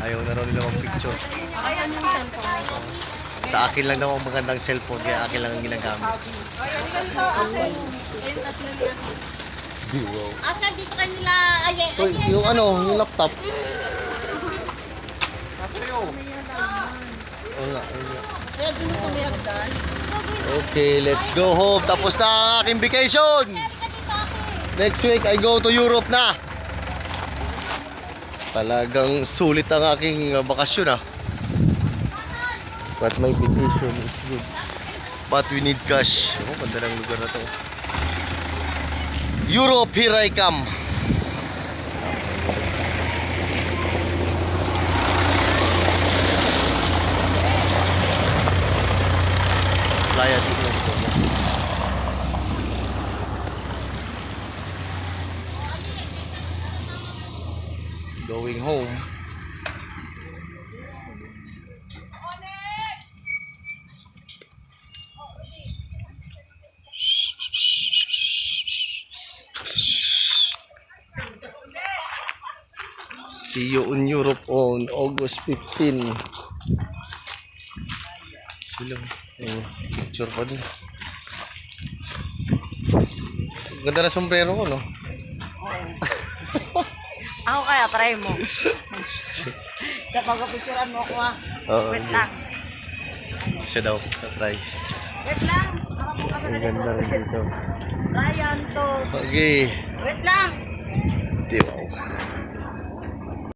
Ayaw na raw nila mag-picture. Ayan yung cellphone. Sa akin lang daw ang magandang cellphone, kaya akin lang ang ginagamit. Ganito, akin. Ayun, tatlo niya. Wow. Asa dito kanila? Uy, yung ano, yung laptop. Wala, wala. Kaya dun sa may hagdan. Okay, let's go home. Tapos na ang aking vacation. Next week, I go to Europe na. Talagang sulit ang aking bakasyon ah. But my vacation is good. But we need cash. Oh, ganda ng lugar na to. Europe, here I come. Playa dito. Going home. See you in Europe on August 15. Sila. Picture pa din. Ganda na sombrero ko, no? Ako kaya, try mo. Kapag picturean mo ako Oo. Wait lang. Siya daw. Try. Wait lang. Ako po kami Ang ganda rin dito. Ryan to. Okay. Wait lang. Di wow.